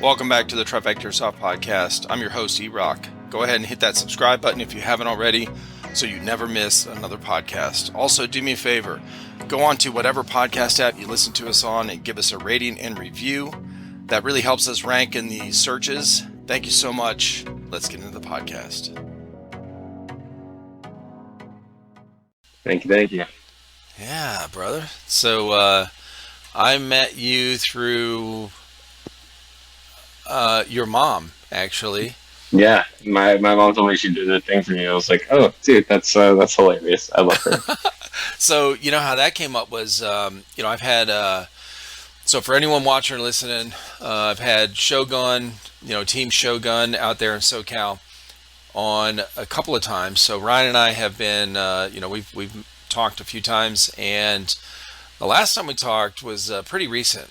Welcome back to the Trifecta Airsoft Podcast. I'm your host, E-Rock. Go ahead and hit that subscribe button if you haven't already so you never miss another podcast. Also, do me a favor. Go on to whatever podcast app you listen to us on and give us a rating and review. That really helps us rank in the searches. Thank you so much. Let's get into the podcast. Thank you. Yeah, brother. So, I met you through your mom, actually. Yeah, my mom told me she'd do the thing for me. I was like, oh, dude, that's hilarious. I love her. So, you know how that came up was, I've had, so for anyone watching or listening, I've had Showgun, Team Showgun out there in SoCal on a couple of times. So Ryan and I have been, we've talked a few times, and the last time we talked was pretty recent.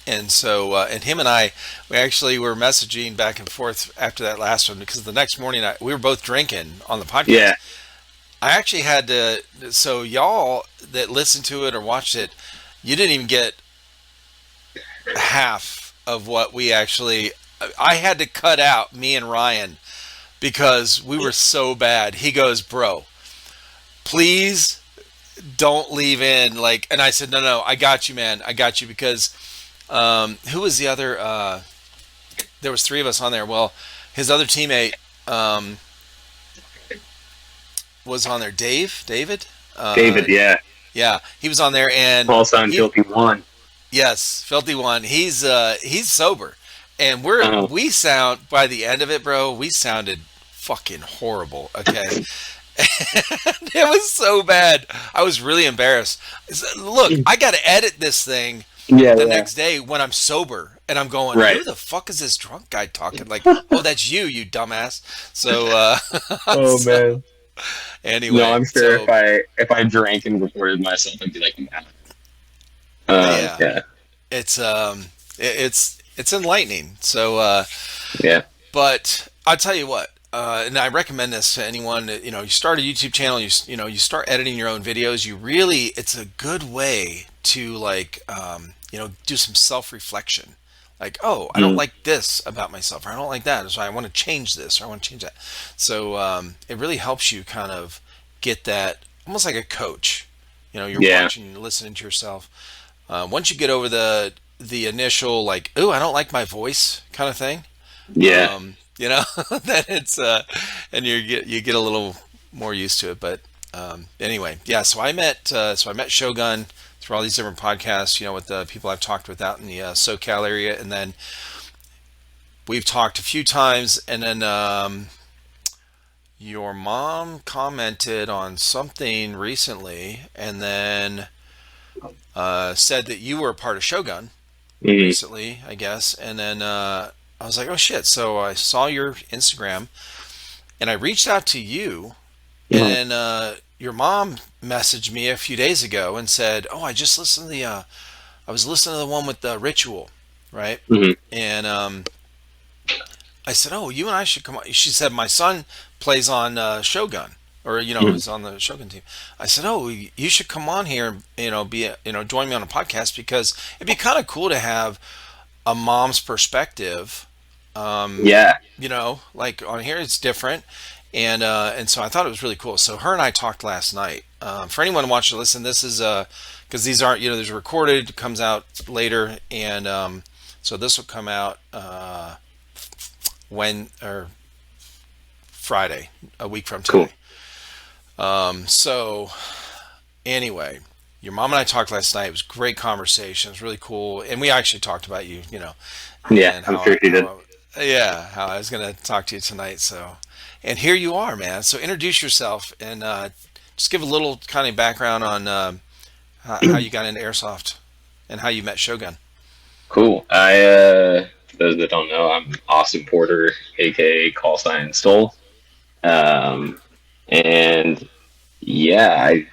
And so him and I, we actually were messaging back and forth after that last one because the next morning we were both drinking on the podcast. Yeah. I actually had to, so y'all that listened to it or watched it, you didn't even get half of what we actually, I had to cut out me and Ryan because we were so bad. He goes, bro, please don't leave in and I said, no, I got you, man. I got you because who was the other? There was three of us on there. Well, his other teammate was on there. David. David, yeah. Yeah, he was on there, and Paul signed Filthy One. Yes, Filthy One. He's sober, and we sound by the end of it, bro. We sounded fucking horrible. Okay. It was so bad. I was really embarrassed. Look, I got to edit this thing. Next day when I'm sober and I'm going, right. Who the fuck is this drunk guy talking? Like, oh, that's you dumbass. So, man. Anyway, no, I'm sure if I drank and recorded myself, I'd be like, yeah. It's enlightening. So, yeah. But I'll tell you what, and I recommend this to anyone that, you start a YouTube channel, you start editing your own videos. It's a good way to do some self-reflection. Like, oh, I don't like this about myself, or I don't like that, so I want to change this, or I want to change that. So it really helps you kind of get that, almost like a coach. You're watching, you're listening to yourself. Once you get over the initial oh, I don't like my voice kind of thing. Yeah. Then it's and you get a little more used to it. But anyway, yeah. So I met Showgun through all these different podcasts, with the people I've talked with out in the SoCal area, and then we've talked a few times, and then your mom commented on something recently, and then said that you were a part of Showgun recently, I guess, and then I was like, oh shit. So I saw your Instagram, and I reached out to you, and then your mom messaged me a few days ago and said, "Oh, I just listened to I was listening to the one with the ritual, right?" And I said, "Oh, you and I should come on." She said, "My son plays on Showgun, or is on the Showgun team." I said, "Oh, you should come on here, and join me on a podcast because it'd be kind of cool to have a mom's perspective." On here it's different. And so I thought it was really cool. So her and I talked last night. For anyone watching, listen, this is because these aren't, there's recorded, it comes out later, and so this will come out Friday, a week from today. Cool. So anyway, your mom and I talked last night. It was a great conversation. It was really cool, and we actually talked about you, Yeah, I'm sure she did. How I was going to talk to you tonight. So. And here you are, man. So introduce yourself and just give a little kind of background on how you got into airsoft and how you met Showgun. Cool. For those that don't know, I'm Austin Porter, aka Call Sign Stoll. And yeah, a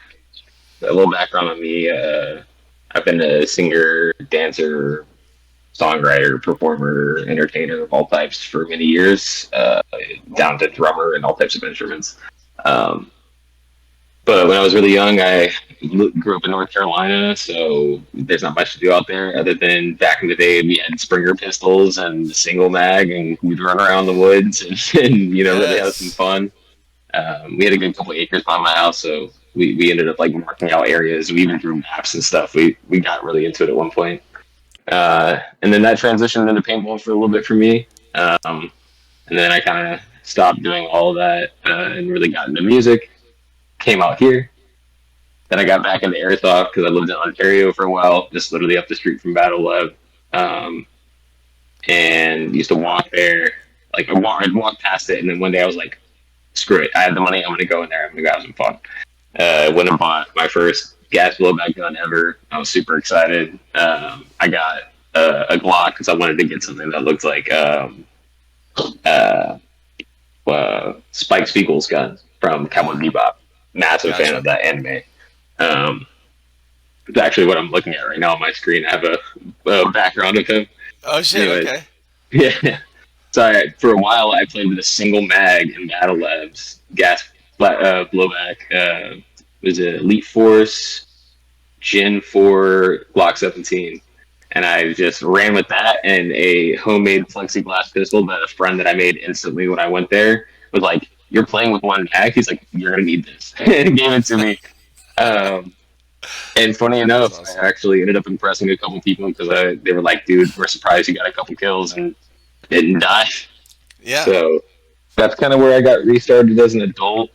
little background on me. I've been a singer, dancer, songwriter, performer, entertainer of all types for many years, down to drummer and all types of instruments. But when I was really young, I grew up in North Carolina, so there's not much to do out there other than back in the day we had Springer pistols and the single mag, and we'd run around the woods and really have some Yes. fun. We had a good couple acres by my house, so we ended up like marking out areas. We even drew maps and stuff. We got really into it at one point, and then that transitioned into paintball for a little bit for me. And then I kind of stopped doing all of that and really got into music. Came out here. Then I got back into airsoft because I lived in Ontario for a while, just literally up the street from Battle Lab, um, and used to walk there. Like I'd walk past it, and then one day I was like, "Screw it! I have the money. I'm gonna go in there. I'm gonna go have some fun." Went and bought my first gas blowback gun ever. I was super excited. I got a Glock because I wanted to get something that looked like uh, Spike Spiegel's gun from Cowboy Bebop. Massive fan of Gotcha. that anime. Um, it's actually what I'm looking at right now on my screen. I have a background of him. Oh shit. Anyway, Okay. yeah. So for a while, I played with a single mag in Battle Labs gas blowback. Was it Elite Force Gen 4 Glock 17, and I just ran with that and a homemade plexiglass pistol that a friend that I made instantly when I went there was like, "You're playing with one mag." He's like, "You're gonna need this," and gave it to me. Um, and funny That's enough, awesome. I actually ended up impressing a couple people because they were like, "Dude, we're surprised you got a couple kills and didn't die." Yeah. So that's kind of where I got restarted as an adult.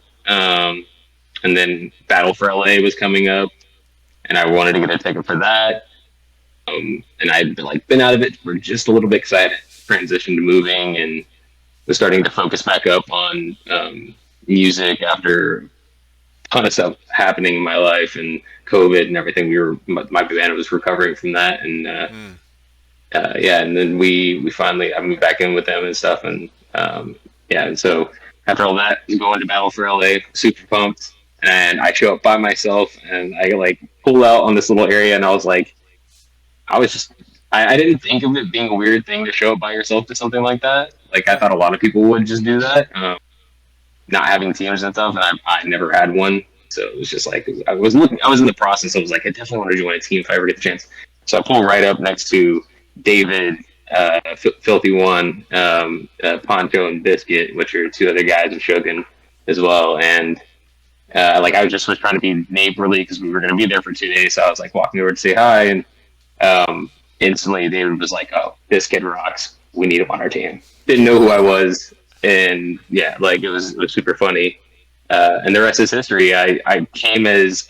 And then Battle for LA was coming up, and I wanted to get a ticket for that. And I'd like been out of it for just a little bit because I had transitioned to moving and was starting to focus back up on music after a ton of stuff happening in my life and COVID and everything. My band was recovering from that, and Mm. yeah, and then we finally I moved back in with them and stuff, and yeah, and so after all that, going to Battle for LA, super pumped, and I show up by myself, and I like pull out on this little area, and I was like, I was just I didn't think of it being a weird thing to show up by yourself to something like that. Like I Yeah. thought a lot of people would just do that, not having teams and stuff, and I never had one. So it was just like I was in the process. I was like, I definitely want to join a team if I ever get the chance. So I pull right up next to David, Filthy One, Poncho, and Biscuit, which are two other guys in Shogun as well. And like I was trying to be neighborly because we were going to be there for 2 days. So I was like walking over to say hi, and instantly David was like, "Oh, this kid rocks. We need him on our team." Didn't know who I was, and yeah, like it was super funny. And the rest is history. I came as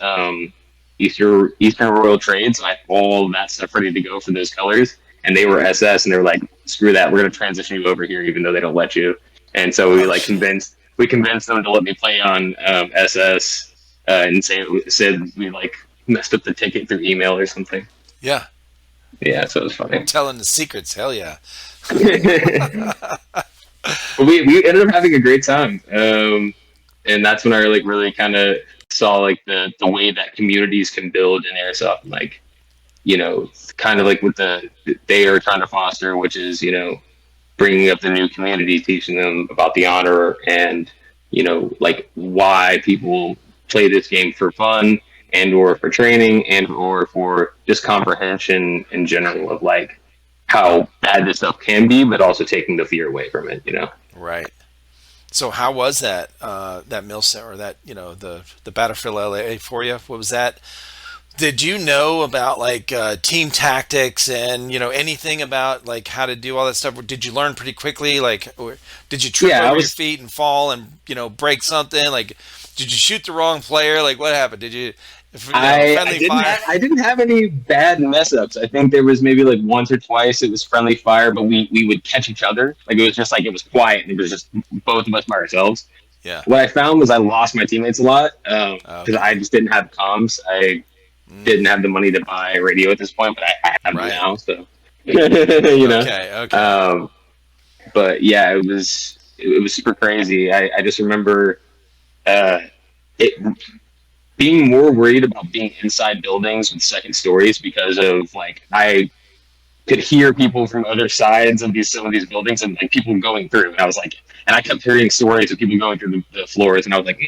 Eastern Royal Trade, so I had all that stuff ready to go for those colors. And they were SS, and they were like, "Screw that, we're going to transition you over here, even though they don't let you." And so Oh shit. we convinced them to let me play on SS, and said we like messed up the ticket through email or something. Yeah. Yeah, so it was funny. Telling the secrets. Hell yeah. But we ended up having a great time, and that's when I like really kind of saw like the way that communities can build in airsoft, like kind of like what they are trying to foster, which is bringing up the new community, teaching them about the honor and like why people play this game for fun and or for training and or for just comprehension in general of like how bad this stuff can be, but also taking the fear away from it. Right. So how was that that mill set or that the Battlefield LA for you? What was that? Did you know about like team tactics and anything about like how to do all that stuff? Or did you learn pretty quickly? Like, or did you trip Yeah, I over your was. feet and fall and break something? Like, did you shoot the wrong player? Like, what happened? Did you I friendly didn't fire? have any bad mess ups. I think there was maybe like once or twice it was friendly fire, but we would catch each other. Like it was just like it was quiet and it was just both of us by ourselves. Yeah. What I found was I lost my teammates a lot because Okay. I just didn't have comms. I Mm, didn't have the money to buy a radio at this point, but I have them right. now. So you know, Okay. Okay. um, but yeah, it was super crazy. I just remember uh, it being more worried about being inside buildings with second stories because of like I could hear people from other sides of some of these buildings and like people going through, and I was like, and I kept hearing stories of people going through the floors, and I was like,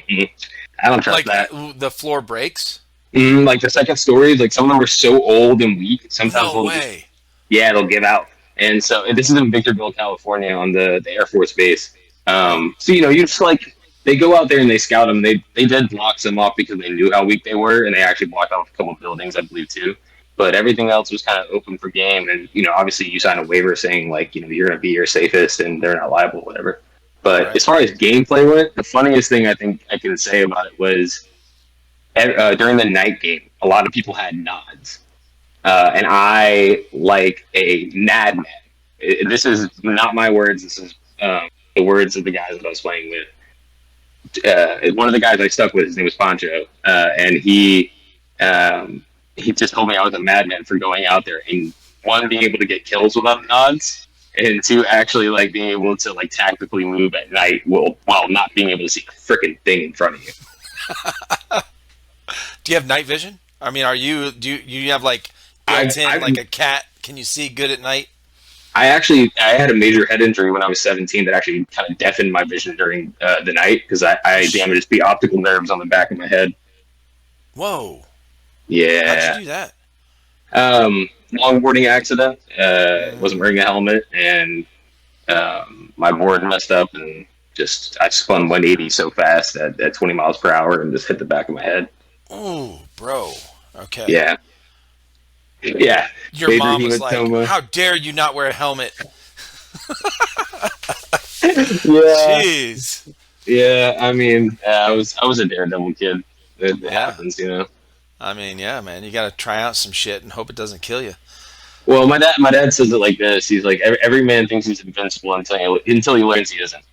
I don't trust Like that. the floor breaks? Like the second stories, like some of them were so old and weak. Sometimes No they'll just, way. yeah, they'll give out. And so and this is in Victorville, California, on the Air Force Base. Okay. So you know, you just like they go out there and they scout them. They did block some off because they knew how weak they were, and they actually blocked off a couple of buildings, I believe, too. But everything else was kind of open for game, and you know, obviously, you sign a waiver saying like you know you're going to be your safest and they're not liable, whatever. But Right. as far as gameplay went, the funniest thing I think I can say about it was during the night game, a lot of people had nods, and I like a madman. This is not my words. This is the words of the guys that I was playing with. One of the guys I stuck with, his name was Pancho, and he just told me I was a madman for going out there and one being able to get kills without nods, and two actually like being able to like tactically move at night while not being able to see a freaking thing in front of you. Do you have night vision? I mean, you have like I've, built in I've like a cat? Can you see good at night? I had a major head injury when I was 17 that actually kind of deafened my vision during the night because I damaged the optical nerves on the back of my head. Whoa. How'd you Yeah. do that? Longboarding accident. Wasn't Mm, wearing a helmet, and my board messed up, and just I spun 180 so fast at 20 miles per hour and just hit the back of my head. ooh, bro. Okay. Yeah, yeah. Your Major mom was like, hematoma. "How dare you not wear a helmet?" Yeah, Jeez. yeah. I mean, I was a daredevil kid. It Yeah. happens, you know. I mean, yeah, man. You got to try out some shit and hope it doesn't kill you. Well, my dad says it like this. He's like, every man thinks he's invincible until he learns he isn't.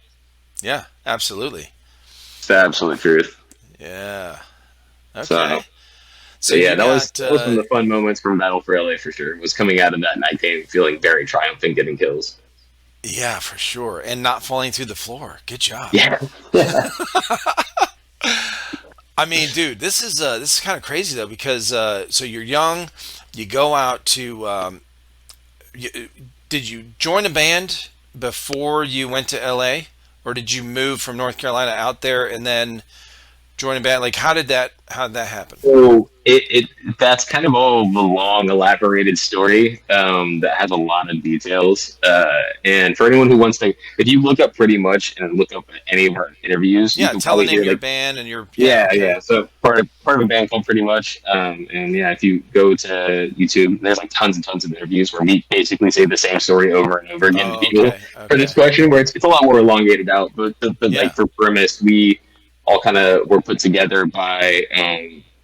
Yeah, absolutely. It's the absolute truth. Yeah. So, Okay. So so yeah, you that was got that was one of the fun moments from Battle for LA for sure. Was coming out of that night game feeling very triumphant, getting kills. yeah, for sure. And not falling through the floor. Good job. Yeah, yeah. I mean, dude, this is kind of crazy though because so you're young, you go out to you, did you join a band before you went to LA or did you move from North Carolina out there and then join a band? Like how did that happen? So that's kind of all the long, elaborated story that has a lot of details. And for anyone who wants to, if you look up pretty much and look up any of our interviews, you Yeah, can tell the probably name hear of your like band and your yeah, yeah, okay. yeah. So part of a band called Pretty Much, and yeah, if you go to YouTube, there's like tons and tons of interviews where we basically say the same story over and over again to Oh, people okay. for this Okay. question, where it's a lot more elongated out. But like Yeah. for premise, we all kind of were put together by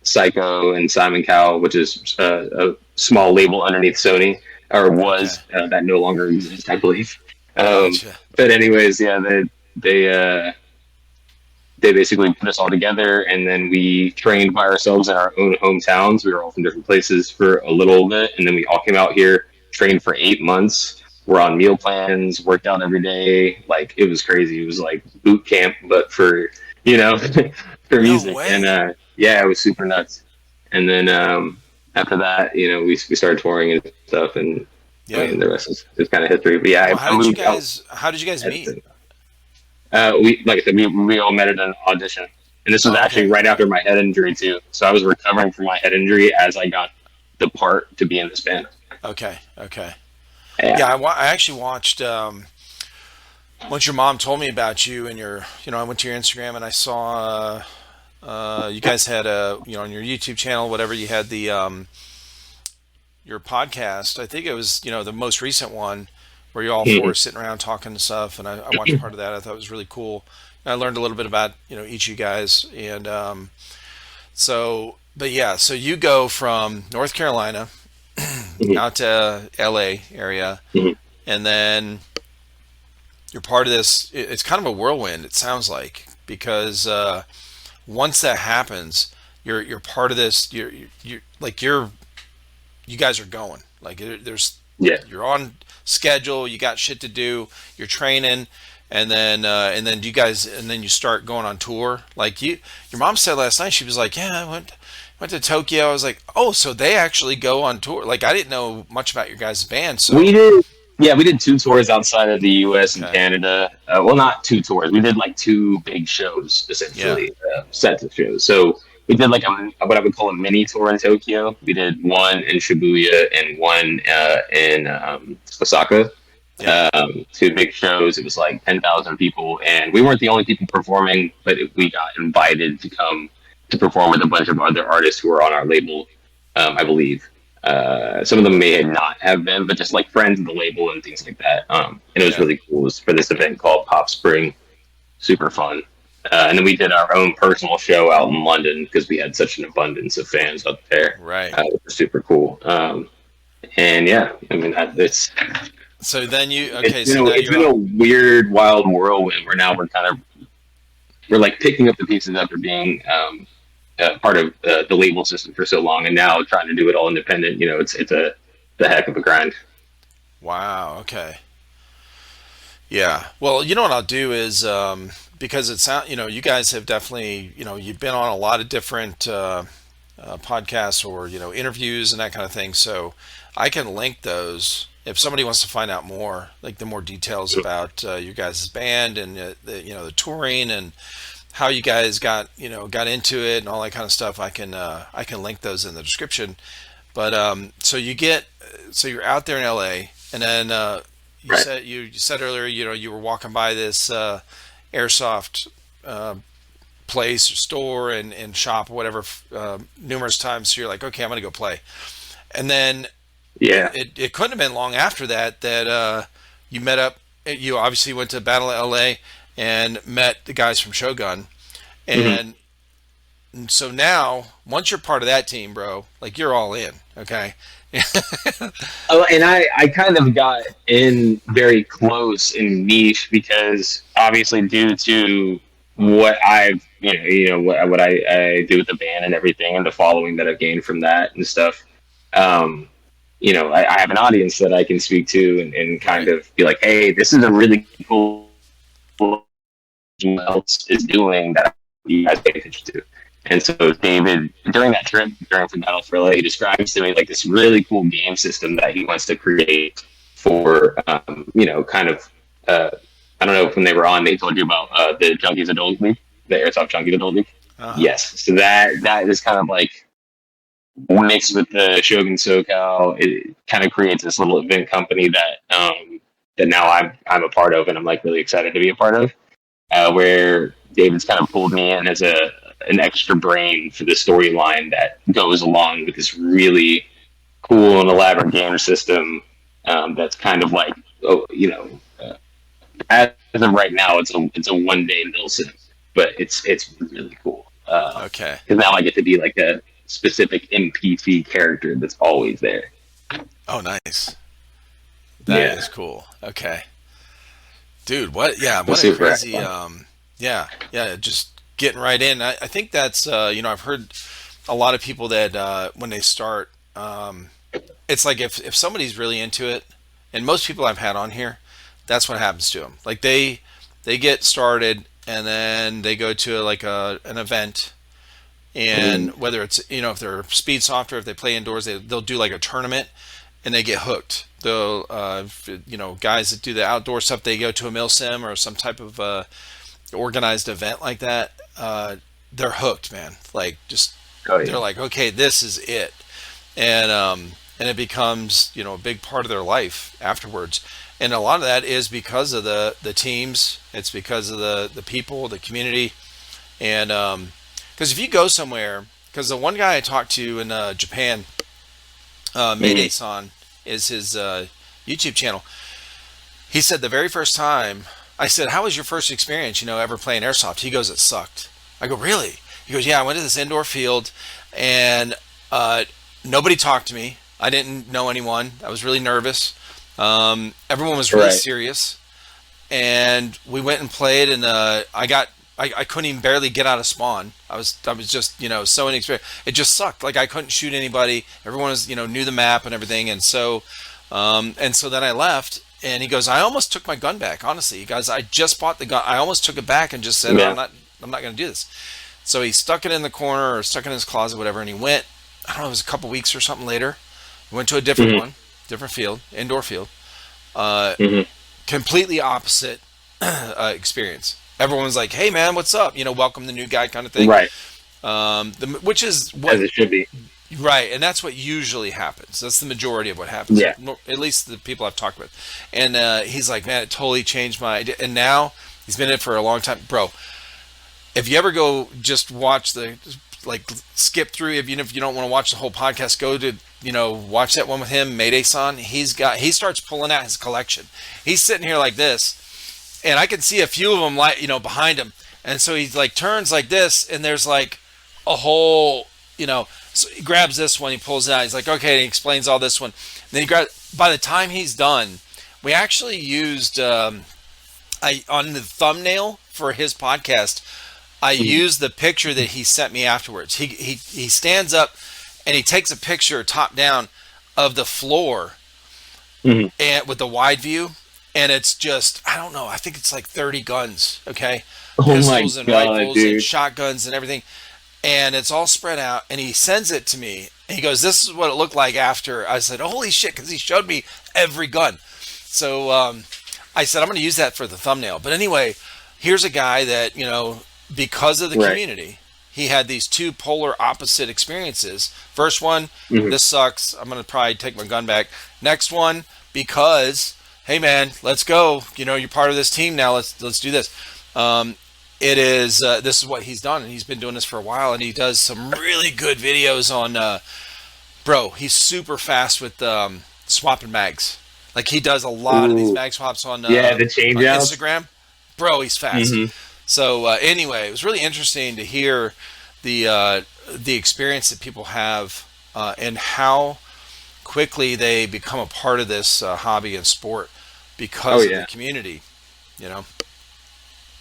Psycho and Simon Cowell, which is a small label underneath Sony, or Okay. was that no longer exists, I believe. Um, Gotcha. but anyways, yeah, they they basically put us all together, and then we trained by ourselves in our own hometowns. We were all from different places for a little bit, and then we all came out here, trained for 8 months. We're on meal plans, worked out every day. Like it was crazy. It was like boot camp, but for for No music. And way. yeah, it was super nuts. And then after that, we started touring and stuff, and I Yeah. mean the rest is kind of history. But yeah, Well, I moved out. how did you guys meet? We like I said, we all met at an audition, and this was Oh, actually okay. right after my head injury too. So I was recovering from my head injury as I got the part to be in this band. Okay. Okay. Yeah. Yeah, I actually watched once your mom told me about you and I went to your Instagram and I saw you guys had on your YouTube channel, whatever you had your podcast. I think it was, the most recent one where you all four Mhm. are sitting around talking and stuff. And I watched part of that. I thought it was really cool. And I learned a little bit about, each of you guys. And but yeah, so you go from North Carolina Mhm. out to LA area Mhm. and then you're part of this. It's kind of a whirlwind, it sounds like, because once that happens, you're part of this. You're like you guys are going like there's Yeah. you're on schedule. You got shit to do. You're training, and then you start going on tour. Like your mom said last night, she was like, "Yeah, I went to Tokyo." I was like, "Oh, so they actually go on tour?" Like I didn't know much about your guys' band, We so did. Yeah, we did two tours outside of the U.S. and Okay. Canada. Well, not two tours. We did like two big shows, Yeah. essentially, sets of shows. So we did like what I would call a mini tour in Tokyo. We did one in Shibuya and one in Osaka. Yeah. Two big shows. It was like 10,000 people, and we weren't the only people performing, but we got invited to come to perform with a bunch of other artists who were on our label, I believe. Some of them may not have been, but just like friends of the label and things like that. And it was Yeah. really cool. It was for this event called Pop Spring. Super fun. And then we did our own personal show out in London because we had such an abundance of fans up there. Right. Which was super cool. And yeah, I mean, So then you it's okay? So now it's you're been a on. weird, wild whirlwind where now we're like picking up the pieces after being part of the label system for so long, and now trying to do it all independent. It's the heck of a grind. Wow. Okay. Yeah. Well, you know what I'll do is because it sound you guys have definitely you've been on a lot of different podcasts or interviews and that kind of thing. So I can link those if somebody wants to find out more, like the more details about you guys' band and the touring and how you guys got into it and all that kind of stuff. I can link those in the description. But so you're out there in LA, and then Right. you said earlier you were walking by this airsoft place or store and shop or whatever numerous times. So you're like, okay, I'm gonna go play, and then Yeah. it couldn't have been long after that that you met up. You obviously went to Battle of LA and met the guys from Showgun, hmm and so now once you're part of that team, bro, like you're all in. Okay. Oh, and I kind of got in very close and niche because obviously due to what I've what I do with the band and everything and the following that I've gained from that and stuff. Um, I have an audience that I can speak to and kind Right. of be like, hey, this is a really cool who else is doing that you guys pay attention to. And so David, during that trip, during From Battle for LA, he describes to me like this really cool game system that he wants to create for, kind of, I don't know if when they were on, they told you about the Junkies Adult League, the Airsoft Junkies Adult League. Uh-huh. Yes. So that is kind of like mixed with the Shogun SoCal. It kind of creates this little event company that now I'm a part of, and I'm like really excited to be a part of. Where David's kind of pulled me in as an extra brain for the storyline that goes along with this really cool and elaborate game system. That's kind of like, as of right now, it's a 1 day mill sim, but it's really cool Okay. because now I get to be like a specific NPC character that's always there. Oh, nice. That Yeah, is cool. Okay. Dude, what? Yeah, I'm what a super crazy. excited. Yeah, yeah, just getting right in. I think that's. I've heard a lot of people that when they start, it's like if somebody's really into it, and most people I've had on here, that's what happens to them. Like they get started, and then they go to an event, and Mm, whether it's if they're speed softer, if they play indoors, they'll do like a tournament and they get hooked. They'll, guys that do the outdoor stuff, they go to a mill sim or some type of organized event like that. They're hooked, man. Like just oh they're yeah, like, okay, this is it, and it becomes a big part of their life afterwards. And a lot of that is because of the teams. It's because of the people, the community, and because if you go somewhere, because the one guy I talked to in Japan, mm, Mayday-san is his YouTube channel. He said the very first time I said, "How was your first experience? Ever playing airsoft?" He goes, "It sucked." I go, "Really?" He goes, "Yeah, I went to this indoor field, and nobody talked to me. I didn't know anyone. I was really nervous. Everyone was really right. serious, and we went and played, and I couldn't even barely get out of spawn. I was just so inexperienced. It just sucked. Like I couldn't shoot anybody. Everyone was knew the map and everything, and so then I left. And he goes, I almost took my gun back. Honestly, he goes, I just bought the gun. I almost took it back and just said, Yeah. I'm not going to do this. So he stuck it in the corner or stuck it in his closet, whatever. And he went. I don't know. It was a couple weeks or something later. He went to a different hmm one, different field, indoor field, Mm-hmm. Completely opposite experience. Everyone's like, "Hey, man, what's up? You know, welcome the new guy," kind of thing. Right. Which is As what it should be. right, and that's what usually happens. That's the majority of what happens. Yeah. At least the people I've talked with. And he's like, "Man, it totally changed my idea." And now he's been in it for a long time, bro. If you ever go just watch the like skip through, even if you don't want to watch the whole podcast, go to watch that one with him, Mayday-san. He starts pulling out his collection. He's sitting here like this, and I can see a few of them like behind him, and so he like turns like this, and there's like a whole So he grabs this one, he pulls it out. He's like, okay, and he explains all this one. And then he grabs. By the time he's done, we actually used on the thumbnail for his podcast. I used the picture that he sent me afterwards. He stands up and he takes a picture top down of the floor and with the wide view, and it's just I don't know. I think it's like 30 guns, okay, pistols and rifles and shotguns and everything, and it's all spread out. And he sends it to me. And he goes, "This is what it looked like after." I said, "Holy shit!" Because he showed me every gun. So I said, "I'm going to use that for the thumbnail." But anyway, here's a guy that because of the community, he had these two polar opposite experiences. First one, this sucks. I'm going to probably take my gun back. Next one, because, hey man, let's go. You're part of this team now. Let's do this. This is what he's done, and he's been doing this for a while, and he does some really good videos on, bro, he's super fast with swapping mags. Like he does a lot of these mag swaps on, the change on outs. Instagram. Bro, he's fast. So anyway, it was really interesting to hear the experience that people have and how quickly they become a part of this hobby and sport because of the community.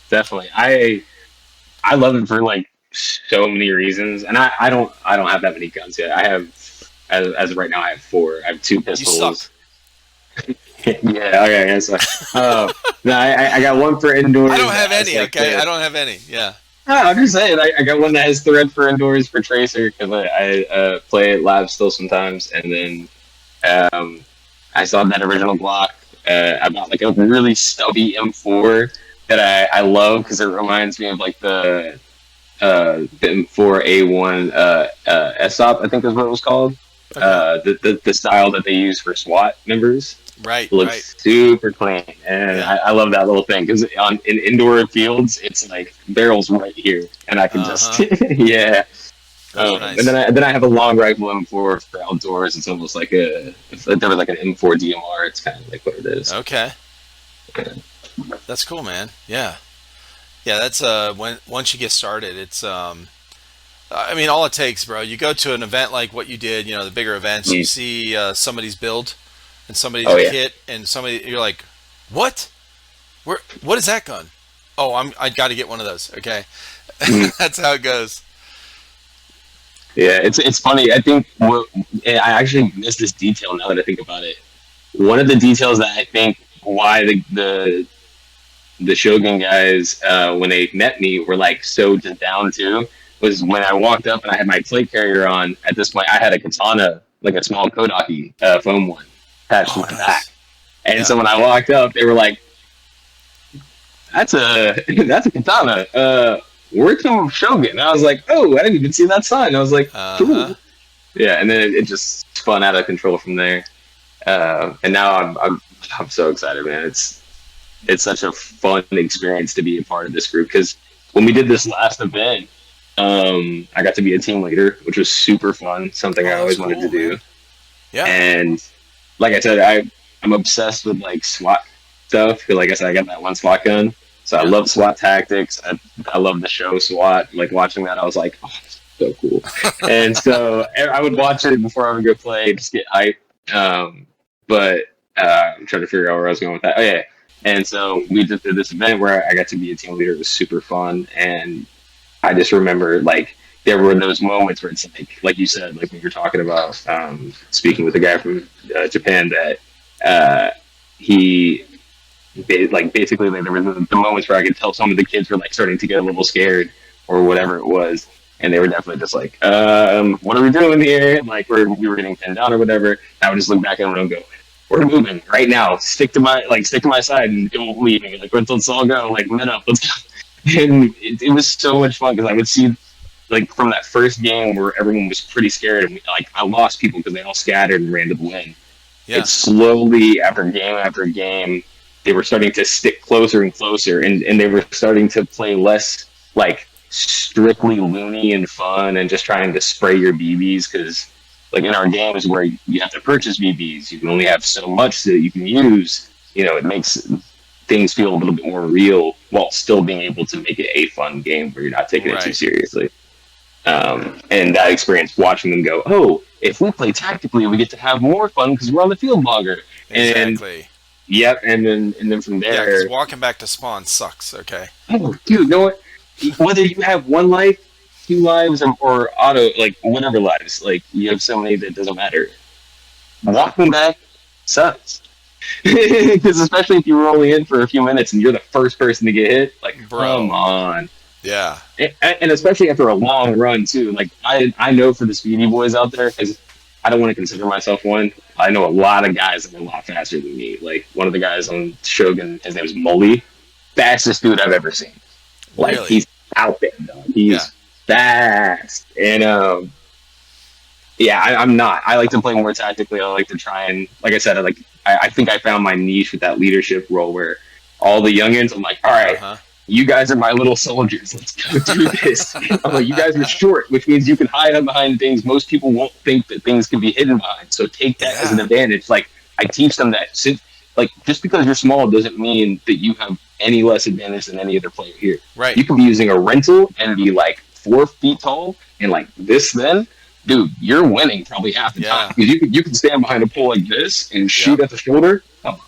Definitely. I love it for like so many reasons, and I don't have that many guns yet. I have as of right now I have 4. I have 2 pistols. You suck. Yeah, okay, so, no, I got one for indoors. I don't have any, okay? I don't have any, yeah. I'm just saying, I got one that has thread for indoors for Tracer, because I play at Lab still sometimes, and then I still have that original Glock. I bought like a really stubby M4 that I love, because it reminds me of like the M4A1 airsoft, I think is what it was called. Okay. The style that they use for SWAT members. Right, looks super clean, and I love that little thing because in indoor fields, it's like barrels right here, and I can just nice. And then I have a long rifle M4 for outdoors. It's almost like if there was like an M4 DMR. It's kind of like what it is. Okay, that's cool, man. Yeah. That's once you get started, it's I mean, all it takes, bro. You go to an event like what you did, the bigger events. You see somebody's build and somebody's kit, and you're like, what? What is that gun? Oh, I got to get one of those. Okay, that's how it goes. Yeah, it's funny. I think I actually missed this detail now that I think about it. One of the details that I think why the Showgun guys when they met me were like so just down to was when I walked up and I had my plate carrier on. At this point, I had a katana, like a small Kodaki foam one, attached to the back. And so when I walked up, they were like, "That's a katana. We're from Showgun." And I was like, "Oh, I didn't even see that sign." I was like, "Cool." Yeah, and then it just spun out of control from there. And now I'm so excited, man. It's such a fun experience to be a part of this group, because when we did this last event, I got to be a team leader, which was super fun. Something I always wanted to do. Man. Yeah. And like I said, I'm obsessed with like SWAT stuff. Because like I said, I got that one SWAT gun, so I love SWAT tactics. I love the show SWAT. Like watching that, I was like, oh, so cool. And so I would watch it before I would go play, just get hype. But I'm trying to figure out where I was going with that. Oh yeah. And so we just did this event where I got to be a team leader. It was super fun, and I just remember like there were those moments where it's like you said, like when you're talking about speaking with a guy from Japan, that he basically like there were the moments where I could tell some of the kids were like starting to get a little scared or whatever it was, and they were definitely just like, what are we doing here? And like we were getting pinned down or whatever. I would just look back at them and go, we're moving right now. Stick to my side and don't leave me. Like, let's all go. Like, men up. Let's go. And it was so much fun because I would see like from that first game where everyone was pretty scared and like I lost people because they all scattered and ran to the win. Yeah. It's slowly after game, they were starting to stick closer and closer, and they were starting to play less like strictly loony and fun and just trying to spray your BBs because like in our games where you have to purchase BBs, you can only have so much that you can use. You know, it makes things feel a little bit more real while still being able to make it a fun game where you're not taking it too Right. seriously. And that experience, watching them go, oh, if we play tactically, we get to have more fun because we're on the field longer. And Exactly. yep, and then from Yeah, because there, walking back to spawn sucks. Okay. oh, dude, you know what? Whether you have one life, two lives, or auto, like whatever lives, like you have so many that it doesn't matter. Walking back sucks. Because especially if you were only in for a few minutes and you're the first person to get hit, like Bro. come on. Yeah. And especially after a long run too. Like I know for the speedy boys out there, because I don't want to consider myself one. I know a lot of guys that are a lot faster than me. Like one of the guys on Showgun, his name is Mully, fastest dude I've ever seen. Like Really? he's out there, dog. He's fast, and yeah, I'm not. I like to play more tactically. I like to try and, like I said, I think I found my niche with that leadership role where all the youngins, I'm like, all right, Uh-huh. you guys are my little soldiers. Let's go do this. I'm like, you guys are short, which means you can hide behind things. Most people won't think that things can be hidden behind. So take that as an Yeah. advantage. Like I teach them that. Like just because you're small doesn't mean that you have any less advantage than any other player here. Right. You can be using a rental and be like 4 feet tall and like this then. Dude, you're winning probably half the Yeah. time because you can stand behind a pole like this and shoot at the shoulder. Come on,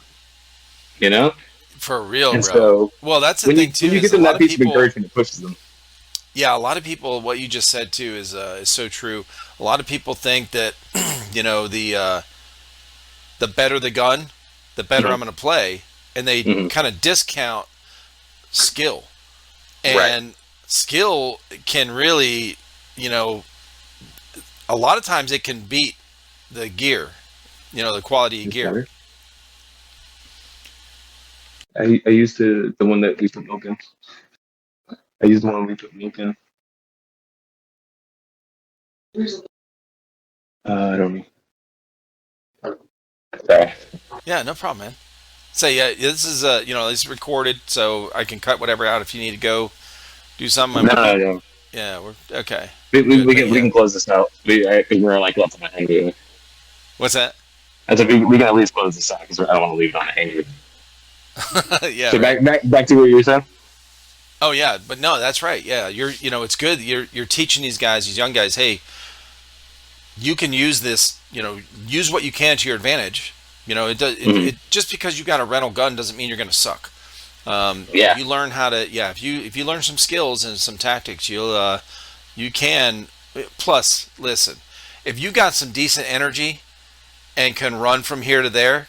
you know. For real, And bro. so Well, that's the when thing too. you Is give a them lot that of piece of people. encouragement, it pushes them. Yeah, a lot of people. What you just said too is so true. A lot of people think that the better the gun, the better I'm Mm-hmm. going to play, and they Mm-hmm. kind of discount skill. Right. And skill can really, you know, a lot of times it can beat the gear, the quality of gear. Better. I used the one that we put milk in. I used the one we put milk in. I don't know. Sorry. Yeah, no problem, man. So yeah, this is this is recorded, so I can cut whatever out if you need to go do something. No, no, no. Yeah, we're okay. We Good, but we yeah. can close this out. I think we're like left on a hanger. What's that? I said we can at least close this out because I don't want to leave it on a hanger. Yeah. So Right. back to what you were saying. Oh yeah, but no, that's right. Yeah, it's good. You're teaching these guys, these young guys, hey, you can use this. Use what you can to your advantage. It does. Mm-hmm. It just because you got a rental gun doesn't mean you're going to suck. Yeah. You learn how to. Yeah, if you learn some skills and some tactics, you can. Plus, listen, if you got some decent energy and can run from here to there,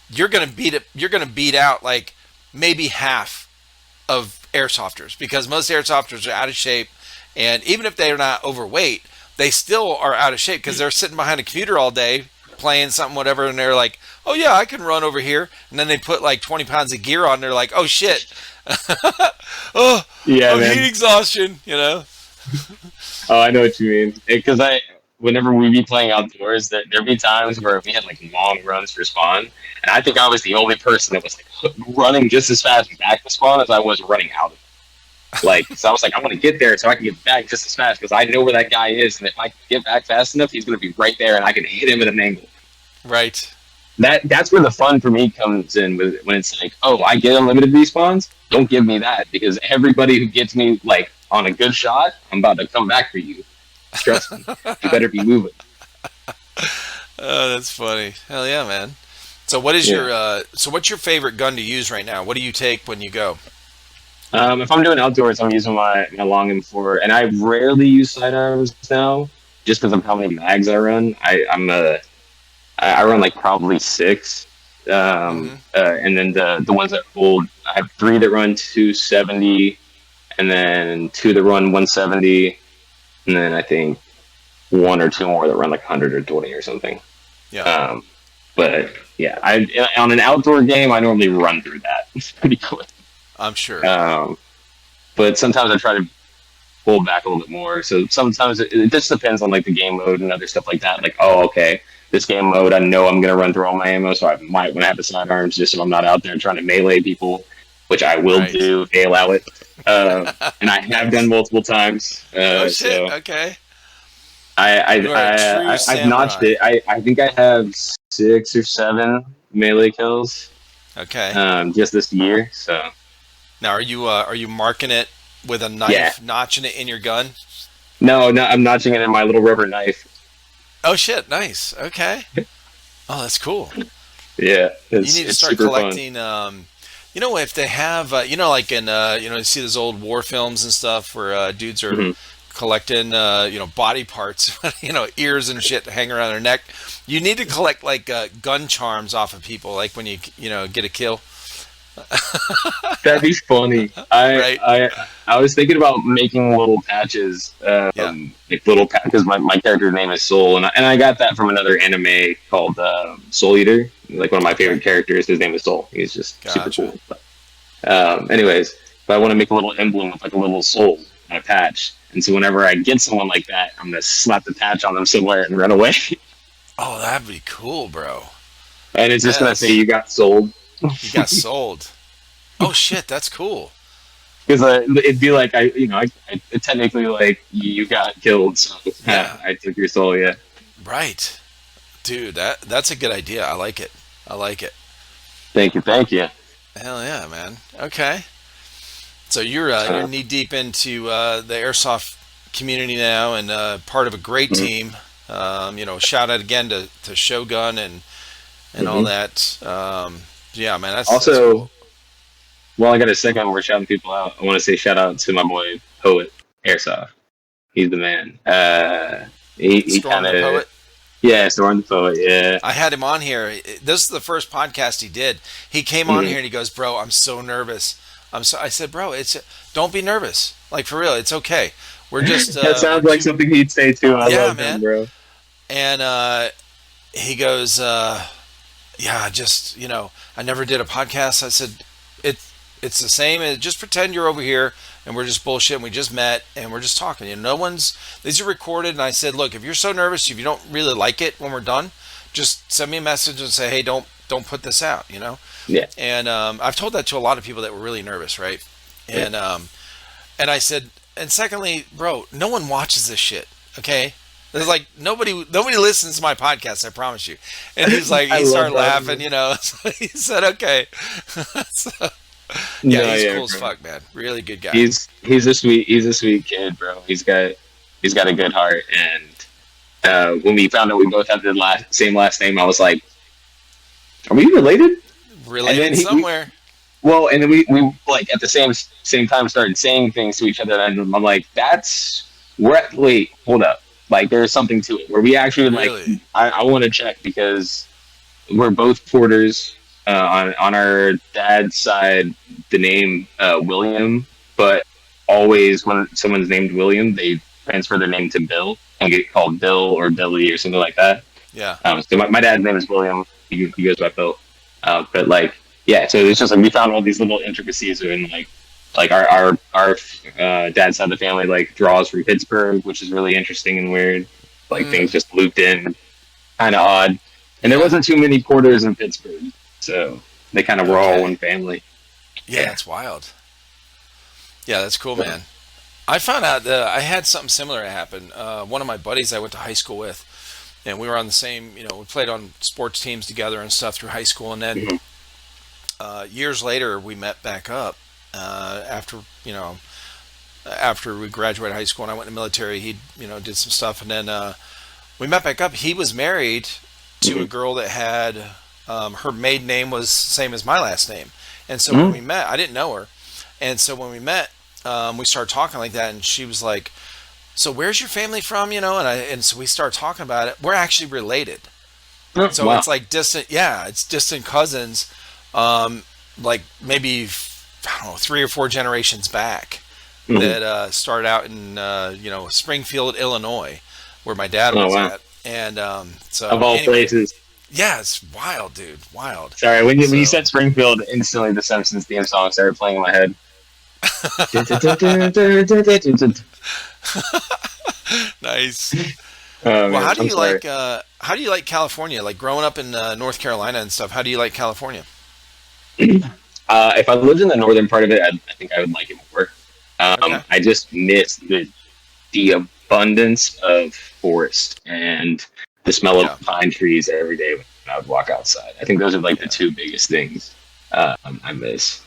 you're going to beat it. You're going to beat out like maybe half of airsofters because most airsofters are out of shape, and even if they're not overweight, they still are out of shape because they're sitting behind a computer all day playing something whatever, and they're like, oh yeah, I can run over here, and then they put like 20 pounds of gear on, and they're like, oh shit. Oh, Yeah, oh, man. heat exhaustion, Oh, I know what you mean. Because whenever we be playing outdoors, there'd be times where we had like long runs for spawn, and I think I was the only person that was like running just as fast back to spawn as I was running out of it. Like, so I was like, I want to get there so I can get back just as fast because I know where that guy is, and if I can get back fast enough, he's going to be right there, and I can hit him at an angle. right. That's where the fun for me comes in when it's like, oh, I get unlimited respawns. Don't give me that because everybody who gets me like on a good shot, I'm about to come back for you. Trust me. You better be moving. Oh, that's funny. Hell yeah, man. So what's your favorite gun to use right now? What do you take when you go? If I'm doing outdoors, I'm using my long M4, and I rarely use sidearms now, just because of how many mags I run. I run like probably 6, Mm-hmm. and then the ones that hold, I have 3 that run 270, and then 2 that run 170, and then I think 1 or 2 more that run like 100 or 20 or something. Yeah. But yeah, I on an outdoor game, I normally run through that pretty quick. I'm sure. Um, but sometimes I try to pull back a little bit more. So sometimes it just depends on like the game mode and other stuff like that. Like, oh, okay, this game mode, I know I'm gonna run through all my ammo, so I might want to have the sidearms just so I'm not out there trying to melee people, which I will Right. do if they allow it. And I have done Nice. multiple times. Oh shit. So Okay. I, You are a true I've notched samurai. it. I think I have 6 or 7 melee kills Okay. just this year. So Now, are you marking it with a yeah, knife, notching it in your gun? no, I'm notching it in my little rubber knife. Oh shit. Nice. Okay. Oh, that's cool. Yeah, You need to it's start super fun. collecting. You know, if they have, like in, you see those old war films and stuff where dudes are Hmm. collecting, body parts, ears and shit hang around their neck. You need to collect like gun charms off of people, like when you get a kill, That'd be funny. right? I was thinking about making little patches, Yeah. like little because my character's name is Soul, and I got that from another anime called Soul Eater. Like one of my Okay. favorite characters, his name is Soul. He's just super Gotcha. cool. But, anyways, but I want to make a little emblem with like a little soul and a patch. And so whenever I get someone like that, I'm gonna slap the patch on them somewhere and run away. Oh, that'd be cool, bro. And it's just gonna say Yes. you got sold. You got sold. Oh shit, that's cool. Because it'd be like I technically like you got killed, so Yeah. I took your soul. Yeah, Right. Dude, that's a good idea. I like it. I like it. thank you. Hell yeah, man. Okay. So you're Uh, knee deep into the airsoft community now, and part of a great mhm, team. Shout out again to Showgun and all mhm. that. Yeah, man, that's Also, cool. while I got a second, we're shouting people out. I want to say shout out to my boy Poet Airsoft. He's the man. He kind Storm the of Poet. yeah, Storm the Poet. Yeah. I had him on here. This is the first podcast he did. He came on Hmm. here and he goes, "Bro, I'm so nervous." I said, "Bro, don't be nervous. Like for real, it's okay. We're just That we're sounds like two. something he'd say too. I Yeah, love him, man." bro. And he goes, "Yeah, just I never did a podcast." I said, "It it's the same. Just pretend you're over here, and we're just bullshitting. We just met, and we're just talking. No one's. These are recorded." And I said, "Look, if you're so nervous, if you don't really like it when we're done, just send me a message and say, hey, don't put this out. Yeah. And I've told that to a lot of people that were really nervous, right? Yeah. And I said, and secondly, bro, no one watches this shit, okay? There's like nobody listens to my podcast, I promise you. And he's like, I he love started that, laughing, bro. So he said, okay. So, yeah, No, he's yeah, cool as bro. fuck, man. Really good guy. He's a sweet kid, bro. He's got a good heart. And when we found out we both have the same last name, I was like, "Are we related?" And then Related somewhere. and then we like at the same time started saying things to each other, and I'm like, wait, hold up, like there's something to it where we actually like Really? I want to check because we're both porters on our dad's side. The name William, but always when someone's named William, they transfer their name to Bill and get called Bill or Billy or something like that. Yeah. So my dad's name is William. He goes by Bill. But like, yeah. So it's just like we found all these little intricacies in like our dad's side of the family like draws from Pittsburgh, which is really interesting and weird. Like things Mm, just looped in, kind of odd. And there yeah. wasn't too many Porters in Pittsburgh, so they kind of were all Okay. one family. Yeah, Yeah. that's wild. Yeah, that's cool, So, man. I found out that I had something similar happen. One of my buddies I went to high school with, and we were on the same, we played on sports teams together and stuff through high school. And then mhm, years later, we met back up after, after we graduated high school and I went in the military. He, did some stuff. And then we met back up. He was married to a mhm, girl that had her maiden name was same as my last name. And so when mhm. we met, I didn't know her. And so when we met, we started talking like that, and she was like, "So where's your family from?" And so we started talking about it. We're actually related, Oh, so wow. it's like distant. Yeah, it's distant cousins, um, like maybe I don't know 3 or 4 generations back Mhm. that started out in Springfield, Illinois, where my dad Oh, was wow. at. And Of so all anyway, places. Yeah, it's wild, dude. Wild. Sorry, when you So said Springfield, instantly the Simpsons theme song started playing in my head. nice. Oh Well, man, I'm sorry. how do you like California? Like growing up in North Carolina and stuff. How do you like California? If I lived in the northern part of it, I think I would like it more. Okay. I just miss the abundance of forest and the smell of Yeah. pine trees every day when I would walk outside. I think those are like the Yeah. two biggest things I miss.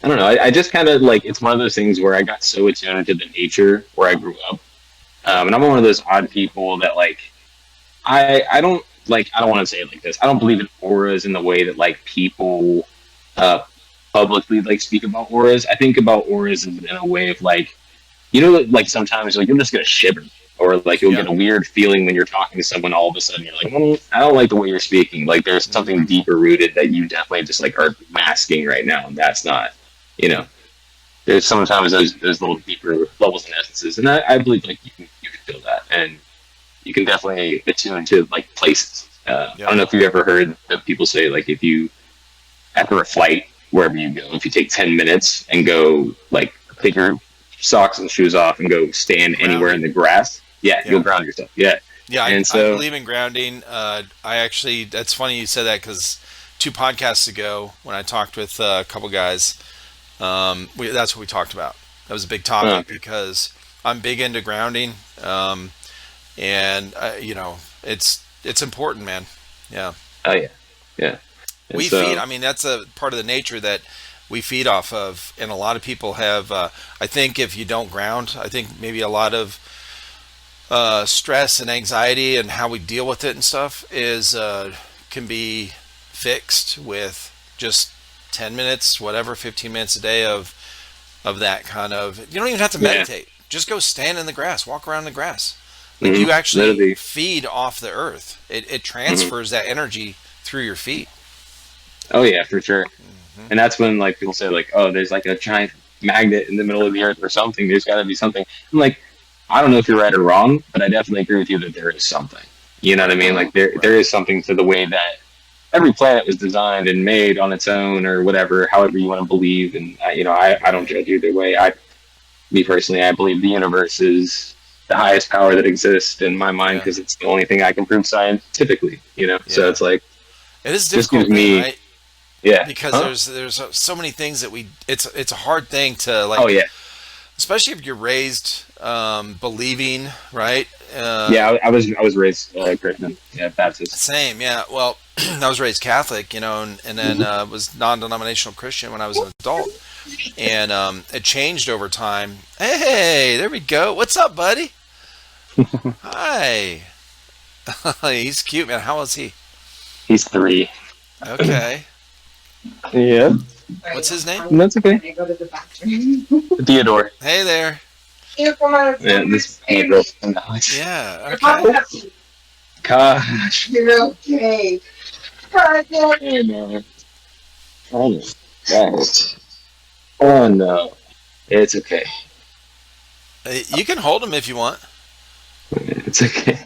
I don't know. I just kind of like it's one of those things where I got so attuned to the nature where I grew up, and I'm one of those odd people that like I don't want to say it like this. I don't believe in auras in the way that like people uh, publicly like speak about auras. I think about auras in a way of like like sometimes like you'll just get a shiver or like you'll Yeah. get a weird feeling when you're talking to someone. All of a sudden, you're like, I don't like the way you're speaking. Like there's something Hmm. deeper rooted that you definitely just like are masking right now, and that's not, you know. There's sometimes those little deeper levels and essences, and I believe like you can feel that, and you can definitely attune to like places. I Yeah. don't know if you ever heard that people say like if you after a flight wherever you go, if you take 10 minutes and go like take your socks and shoes off and go stand anywhere in Grounding. the grass, yeah, you'll Yeah. ground yourself. Yeah, Yeah. and I so believe in grounding. I actually. That's funny you said that because 2 podcasts ago when I talked with a couple guys, that's what we talked about. That was a big uh, topic because I'm big into grounding. And it's important, man. Yeah, oh yeah, yeah, and we feed. so I mean, that's a part of the nature that we feed off of, and a lot of people have. I think if you don't ground, I think maybe a lot of stress and anxiety and how we deal with it and stuff is can be fixed with just 10 minutes, whatever, 15 minutes a day of that kind of. You don't even have to yeah, meditate. Just go stand in the grass, walk around the grass. Like you actually literally, feed off the earth. It hmm transfers that energy through your feet. oh yeah, for sure. Hmm. And that's when like people say like, oh, there's like a giant magnet in the middle of the earth or something. There's got to be something. I'm like, I don't know if you're right or wrong, but I definitely agree with you that there is something. You know what I Right, mean? Like there right. is something to the way that every planet was designed and made on its own or whatever, however you want to believe. And I don't Right. judge either way. Me personally, I believe the universe is the highest power that exists in my mind Yeah, because it's the only thing I can prove scientifically. So yeah. it's like It is a just gives difficult thing, me right? yeah, Because huh? there's so many things that we. It's a hard thing to Oh like, yeah, especially if you're raised believing, right? yeah. I was raised Christian, yeah, Baptist. Same, yeah. Well, I was raised Catholic, and then was non-denominational Christian when I was an adult, and it changed over time. Hey, there we go. What's up, buddy? Hi. He's cute, man. How old is he? He's 3. Okay. Yeah, What's his name? that's okay. Theodore. Hey there. Yeah, this Pedro from the house. Yeah. Okay. Gosh. You're okay. Hey, man. Oh, no. Gosh. Oh, no. It's okay. You can hold him if you want. It's okay.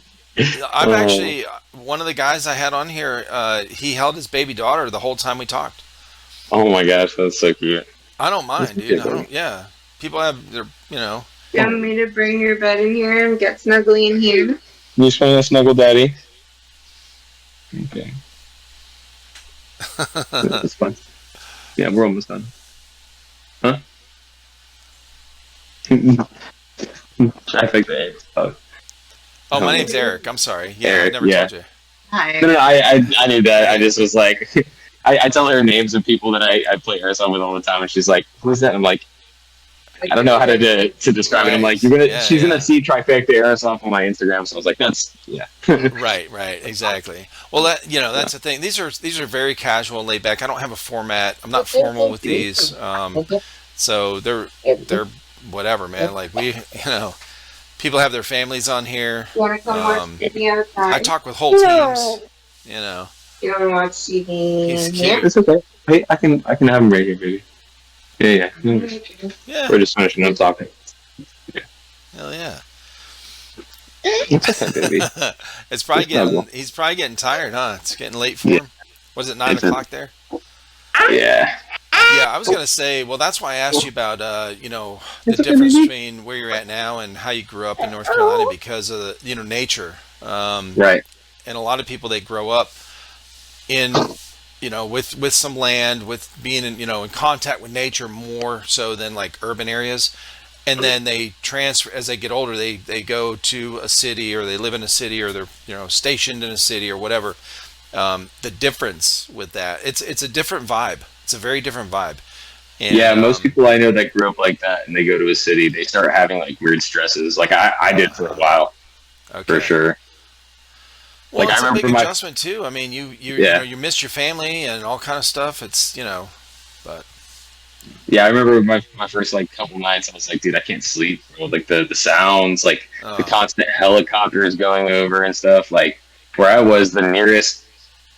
I've Oh, actually one of the guys I had on here. He held his baby daughter the whole time we talked. oh my gosh, that's so cute. I don't That's mind, a dude. good I one. don't. Yeah. People have their. You want me to bring your bed in here and get snuggly in here? You just want to snuggle daddy? Okay. That's fun. Yeah, we're almost done. Huh? Traffic there. Oh, Oh, my oh, name's Eric. I'm sorry. Yeah, I Eric, never yeah. told you. Hi. No, I knew that. I Hey. just was like, I tell her names of people that I play airsoft with all the time, and she's like, "Who's that?" I'm like, I don't know how to describe it. I'm like, Right. Yeah. she's gonna Yeah. see trifecta airsoft on my Instagram. So I was like, that's yeah. Right. Right. Exactly. Well, Yeah. that's the thing. These are very casual and laid back. I don't have a format. I'm not formal with these. So they're whatever, man. Like people have their families on here. You want to come watch Um, TV I outside? talk with whole teams. You know, You want to watch TV he's in here? cute. It's okay. Hey, I can have him right here, baby. Yeah, yeah. Yeah. We're just finishing up talking. Hell yeah. Maybe. It's probably Snuggle. he's probably getting tired, huh? It's getting late for him. Was it nine It's a, o'clock there? yeah. Yeah, I was gonna say. Well, that's why I asked you about, the It's okay, difference baby. between where you're at now and how you grew up in North Carolina because of the, nature. Right. And a lot of people, they grow up in, with some land, with being in, in contact with nature more so than like urban areas. And then they transfer as they get older. They go to a city, or they live in a city, or they're, stationed in a city or whatever. The difference with that, it's a different vibe. It's a very different vibe. And Yeah, most people I know that grew up like that and they go to a city, they start having like weird stresses. Like I did for a uh, while, for okay. sure. Well, Like I it's a big remember my adjustment too. I mean, yeah. you miss your family and all kind of stuff. It's, but Yeah, I remember my first like couple nights. I was like, dude, I can't sleep, bro. Like the sounds, like the uh, constant helicopters going over and stuff. Like where I was, the nearest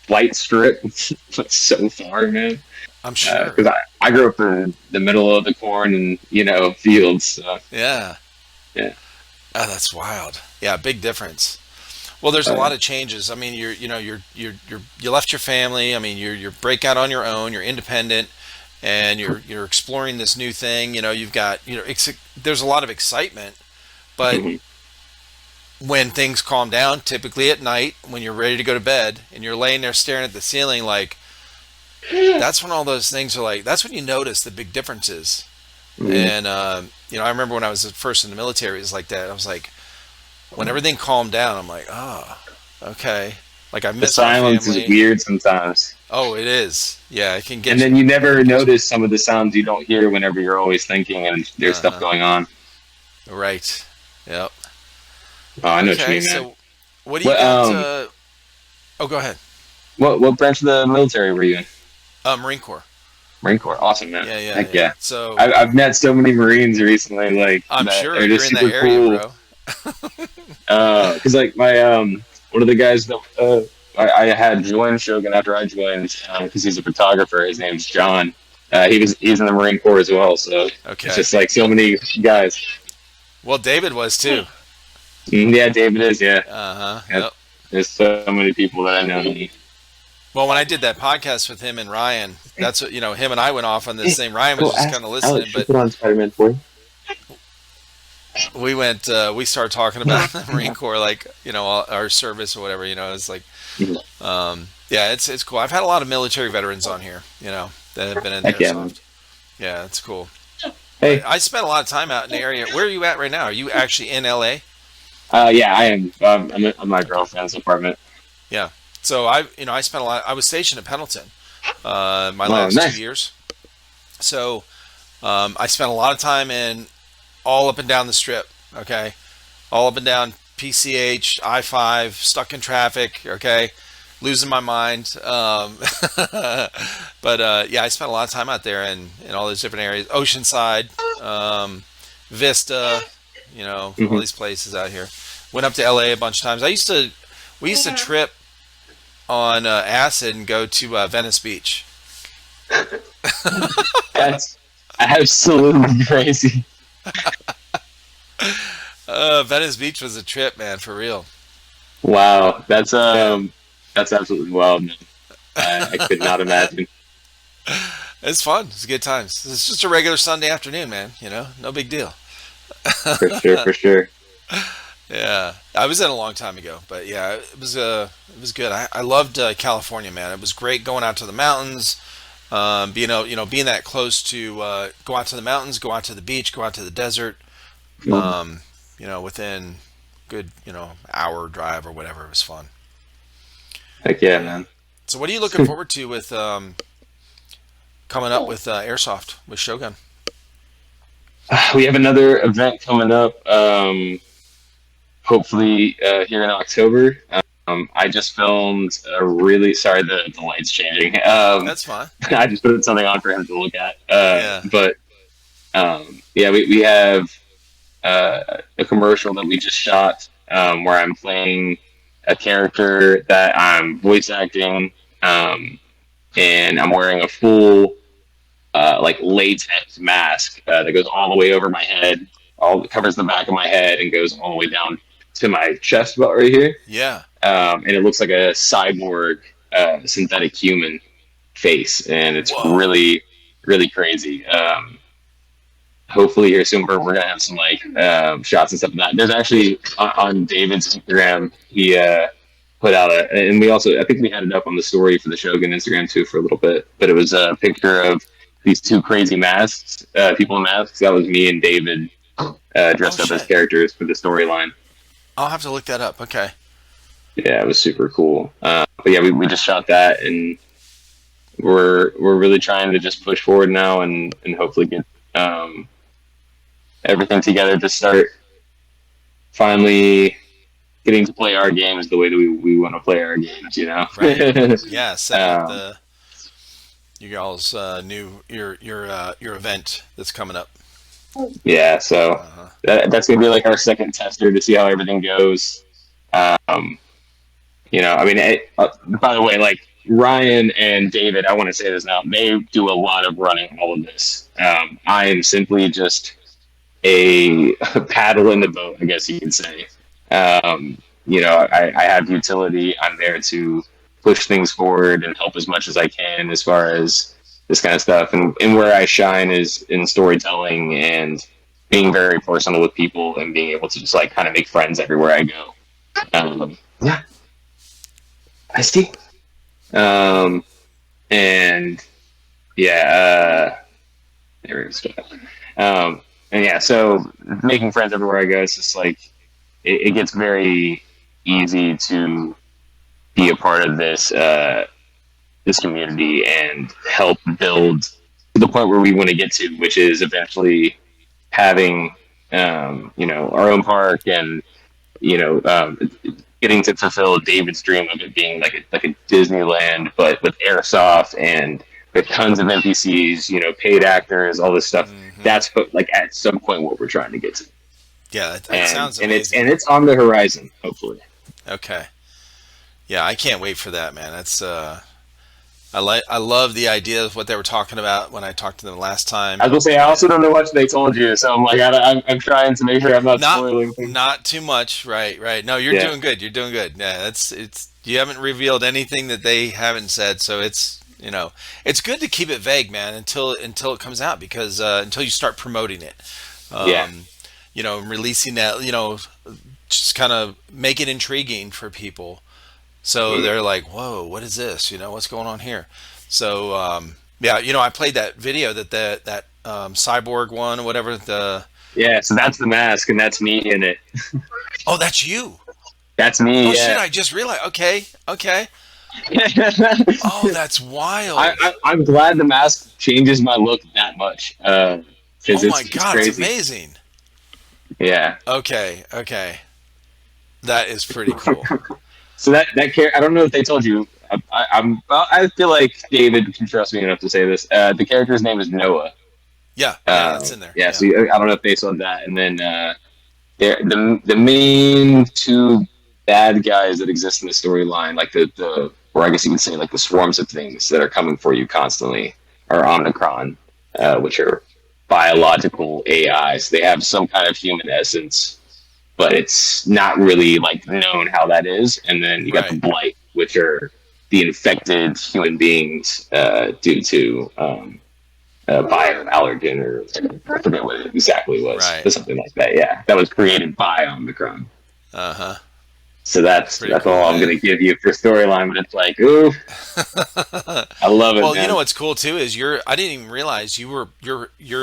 flight strip was so far, man. I'm sure. Because I grew up in the middle of the corn and fields. So, Yeah. yeah, Oh, that's wild. Yeah, big difference. Well, there's a uh, lot of changes. I mean, you left your family. I mean, you're break out on your own. You're independent, and you're exploring this new thing. You've got, there's a lot of excitement, but mhm. when things calm down, typically at night when you're ready to go to bed and you're laying there staring at the ceiling, like that's when all those things are like. That's when you notice the big differences. Mhm. And I remember when I was at first in the military, it was like that. I was like, when everything calmed down, I'm like, oh, okay. Like I The miss my silence is family. weird sometimes. Oh, it is. Yeah, it can And get you. then you never Get you. notice some of the sounds you don't hear whenever you're always thinking and there's Uh stuff huh. going on. Right. Yep. Oh, I know what you Okay. mean, man. So, what do you What got? Oh, go ahead. what branch of the military were you in? Marine Corps. Marine Corps. Awesome, man. Yeah, yeah, Heck yeah. yeah. So, I've met so many Marines recently, like I'm that sure are you're just in that super area, cool. bro. Because like my one of the guys that I had join Shogun after I joined because he's a photographer. His name's John. He's in the Marine Corps as well. So it's Okay. just like so many guys. Well, David was too. Yeah, David is. Yeah, Uh huh. yeah. Yep. There's so many people that I know. Well, when I did that podcast with him and Ryan, that's what, him and I went off on this Hey, thing. Ryan was go just ask kind of listening, Alex. She'll but put on Spider-Man for you. we started talking about the Marine Corps, like, our service or whatever, it's like, Mhm. yeah, it's cool. I've had a lot of military veterans on here, that have been in the Heck yeah, man. airsoft. Yeah, it's cool. But Hey, I spent a lot of time out in the area. Where are you at right now? Are you actually in LA? yeah, I am. I'm at my girlfriend's apartment. Yeah. So I spent a lot. I was stationed at Pendleton, my Oh, last two nice. years. So I spent a lot of time in all up and down the strip. Okay, all up and down PCH, I-5, stuck in traffic. Okay, losing my mind. But yeah, I spent a lot of time out there in all those different areas. Oceanside, Vista, all Hmm. these places out here. Went up to LA a bunch of times. We used to trip on acid and go to Venice Beach. That's absolutely crazy. Venice Beach was a trip, man, for real. Wow, Yeah, that's absolutely wild, man. I could not imagine. it's fun. It's good times. It's just a regular Sunday afternoon, man. No big deal. For sure, for sure. Yeah, I was in a long time ago, but yeah, it was good. I loved California, man. It was great going out to the mountains, being that close to go out to the mountains, go out to the beach, go out to the desert. Mhm. Within good hour drive or whatever. It was fun. Heck yeah, Yeah. man. So what are you looking forward to with coming up with airsoft with Shogun? We have another event coming up. Hopefully here in October. I just filmed a really sorry the light's changing. That's fine. I just put something on for him to look at. Yeah. But yeah, we have a commercial that we just shot where I'm playing a character that I'm voice acting, and I'm wearing a full like latex mask that goes all the way over my head, all covers the back of my head and goes all the way down to my chest about right here. Yeah. And it looks like a cyborg synthetic human face, and it's Whoa. really, really crazy. Hopefully here soon we're gonna have some like shots and stuff of that. There's actually on David's Instagram, he put out and we also, I think we had it up on the story for the Showgun Instagram too for a little bit, but it was a picture of these two crazy masks, people in masks. That was me and David dressed up as characters for the storyline. I'll have to look that up. Okay. Yeah, it was super cool. But yeah, we just shot that, and we're really trying to just push forward now and hopefully get everything together to start finally getting to play our games the way that we want to play our games, you know? Right. Yeah, set up the your all's new your event that's coming up. Yeah, so that's gonna be like our second tester to see how everything goes. You know, I mean, by the way, like Ryan and David, I want to say this now, they do a lot of running all of this. I am simply just a paddle in the boat, I guess you could say. You know, I have utility. I'm there to push things forward and help as much as I can as far as this kind of stuff. And where I shine is in storytelling and being very personal with people and being able to just like kind of make friends everywhere I go. Yeah. I see. And yeah, there it is. And yeah, so making friends everywhere I go, it's just like, it gets very easy to be a part of this, this community and help build to the point where we want to get to, which is eventually having, you know, our own park and, you know, getting to fulfill David's dream of it being like a Disneyland, but with airsoft and with tons of NPCs, you know, paid actors, all this stuff. Mm-hmm. That's what, like at some point what we're trying to get to. Yeah, that sounds amazing. And it's on the horizon, hopefully. Okay. Yeah, I can't wait for that, man. That's I love the idea of what they were talking about when I talked to them last time. I was gonna say I also don't know what they told you, so I'm like I'm trying to make sure I'm not spoiling things. Not too much, right. No, you're doing good. You're doing good. Yeah, it's you haven't revealed anything that they haven't said, so it's, you know, it's good to keep it vague, man, until it comes out, because until you start promoting it. You know, releasing that, you know, just kind of make it intriguing for people. So they're like, whoa, what is this? You know, what's going on here? So, yeah, you know, I played that video that cyborg one or whatever. Yeah, so that's the mask, and that's me in it. Oh, that's you. That's me. Oh, yeah. Shit, I just realized. Okay. Oh, that's wild. I'm glad the mask changes my look that much. Oh my God, it's it's amazing. Yeah. Okay. That is pretty cool. So that character, I don't know if they told you. I feel like David can trust me enough to say this. The character's name is Noah. Yeah, that's in there. Yeah. So I don't know if they saw that. And then the main two bad guys that exist in the storyline, like the or I guess you could say like the swarms of things that are coming for you constantly, are Omicron, which are biological AIs. They have some kind of human essence, but it's not really like known how that is. And then you got the Blight, which are the infected human beings due to bioallergen, or I forget what it exactly was, but something like that. Yeah, that was created by Omicron. So that's cool, all I'm going to give you for storyline, but it's like, ooh, I love it. Well, man. You know what's cool too is I didn't even realize you're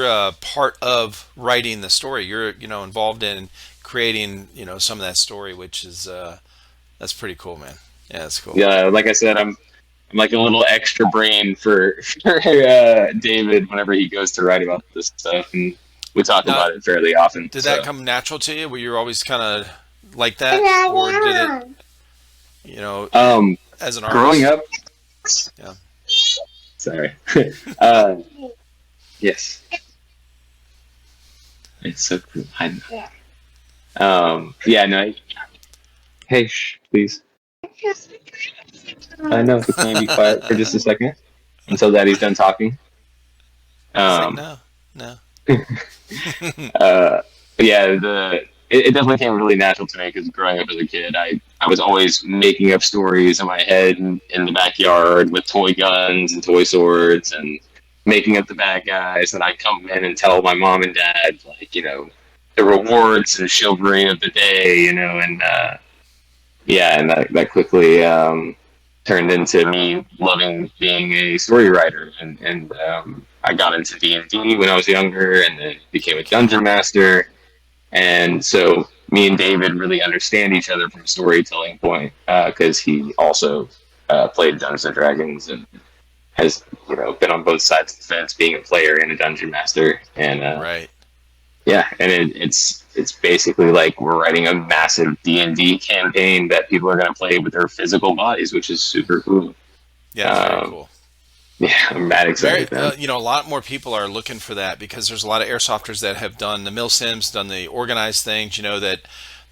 a part of writing the story. You're, you know, involved in creating, you know, some of that story, which is that's pretty cool, man. Yeah, that's cool. Yeah, like I said, I'm like a little extra brain for David whenever he goes to write about this stuff, and we talk about it fairly often. Did that come natural to you? Were you always kind of like that, or did it, you know, as an artist? Growing up? Yeah. Sorry. Yes. It's so cool. Yeah, no. Hey, shh, please. I know. Can you be quiet for just a second until Daddy's done talking? No. Yeah, it definitely came really natural to me because growing up as a kid, I was always making up stories in my head in the backyard with toy guns and toy swords and making up the bad guys. And I'd come in and tell my mom and dad, like, the rewards and chivalry of the day, and yeah, and that quickly turned into me loving being a story writer, and I got into D&D when I was younger, and then became a dungeon master, and so me and David really understand each other from a storytelling point because he also played Dungeons and Dragons and has been on both sides of the fence, being a player and a dungeon master, and Right. yeah, and it's basically like we're writing a massive D&D campaign that people are going to play with their physical bodies, which is super cool. Yeah, it's very cool. Yeah, I'm mad Very, excited, man. a lot more people are looking for that because there's a lot of airsofters that have done the mil sims, done the organized things, that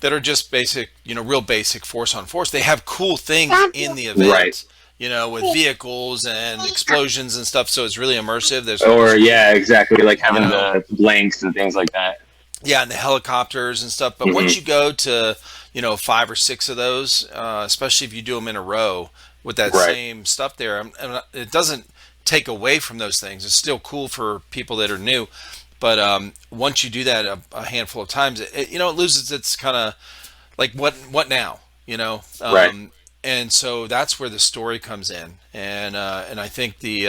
are just basic, real basic force on force. They have cool things in the event, Right. With vehicles and explosions and stuff. So it's really immersive. Or yeah, exactly, like having know, the blanks and things like that. yeah, and the helicopters and stuff. But once you go to, 5 or 6 of those, especially if you do them in a row with that Right. same stuff there, it doesn't take away from those things. It's still cool for people that are new. But once you do that a handful of times, it loses its kind of like what now, Right. and so that's where the story comes in, and I think the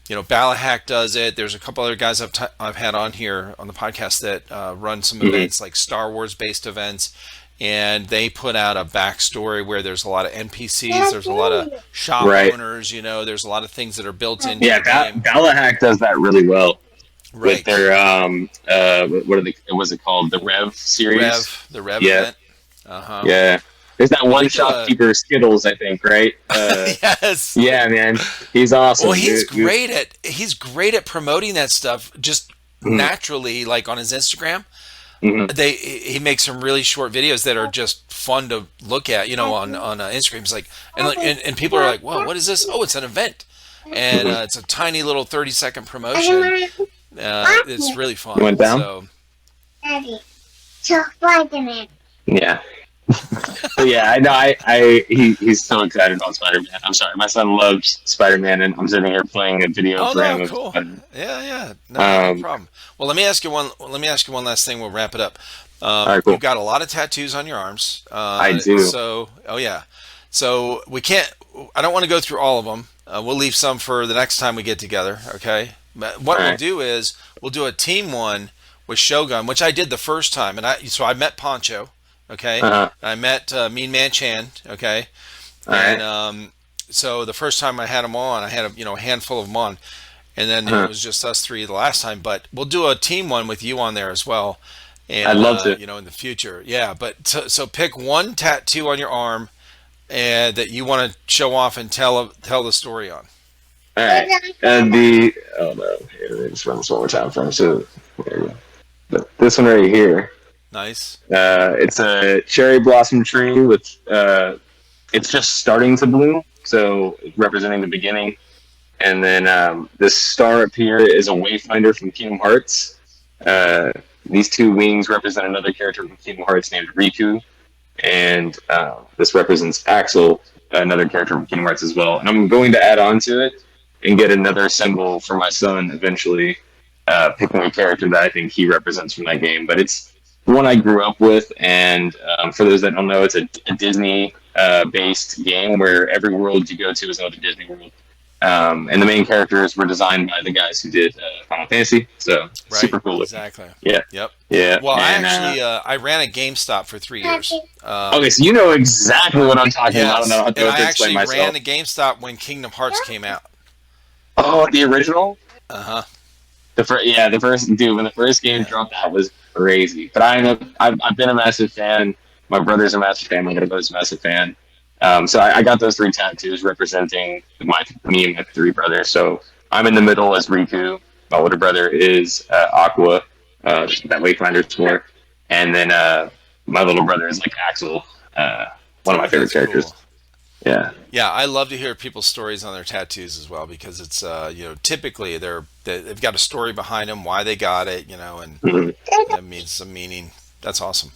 Balahack does it. There's a couple other guys I've had on here on the podcast that run some events like Star Wars based events, and they put out a backstory where there's a lot of NPCs, there's a lot of shop Right. owners, there's a lot of things that are built into Yeah, the game. Balahack does that really well with Right. their what was it called? The Rev series. The Rev Yeah. event. Uh-huh. Yeah. There's that one Like, shopkeeper Skittles, I think, right? Yes. Yeah, man, he's awesome. Well, he's Dude. great at promoting that stuff just naturally, like on his Instagram. Mhm. He makes some really short videos that are just fun to look at, on Instagram. It's like, and people are like, "Whoa, what is this? Oh, it's an event, and it's a tiny little 30-second promotion. It's really fun." You went down? So, Yeah. But yeah, I know. He's so excited about Spider-Man. I'm sorry, my son loves Spider-Man, and I'm sitting here playing a video oh for him. no, of cool. Spider-Man. Yeah, no Um, problem. Well, let me ask you one. Let me ask you one last thing. We'll wrap it up. All right, cool. You've got a lot of tattoos on your arms. I do. So, oh yeah. So we can't. I don't want to go through all of them. We'll leave some for the next time we get together. Okay. But what All we'll right. do is we'll do a team one with Showgun, which I did the first time, and I met Poncho. Okay. Uh-huh. I met Mean Man Chan. Okay. All And right. so the first time I had them on, I had a handful of them on, and then Uh-huh. it was just us three the last time. But we'll do a team one with you on there as well. And I'd love to. in the future, yeah. But so pick one tattoo on your arm, and that you want to show off and tell the story on. All right. Oh no, here, let me just run this one more time for him. So there you go. This one right here. Nice. It's a cherry blossom tree with it's just starting to bloom, so representing the beginning. And then this star up here is a wayfinder from Kingdom Hearts. These two wings represent another character from Kingdom Hearts named Riku, and this represents Axel, another character from Kingdom Hearts as well. And I'm going to add on to it and get another symbol for my son eventually, picking a character that I think he represents from that game. But it's one I grew up with, and for those that don't know, it's a Disney based game where every world you go to is another Disney world. And the main characters were designed by the guys who did Final Fantasy, so Right. super cool looking. Exactly. Yeah, Yep. yeah. Well, I and, actually I ran a GameStop for 3 years. okay, so you know exactly what I'm talking about. I don't know how and to I explain actually myself. ran the GameStop when Kingdom Hearts came out. Oh, the original? Uh huh. The first dude when the first game dropped, that was crazy. But I've been a massive fan. My brother's a massive fan. My brother's a massive fan. So I got those 3 tattoos representing me and my 3 brothers. So I'm in the middle as Riku. My older brother is Aqua, that Wayfinder's for, and then my little brother is like Axel, one of my favorite That's characters. cool. Yeah. Yeah, I love to hear people's stories on their tattoos as well because it's typically they've got a story behind them, why they got it, and Mhm. that means some meaning. That's awesome.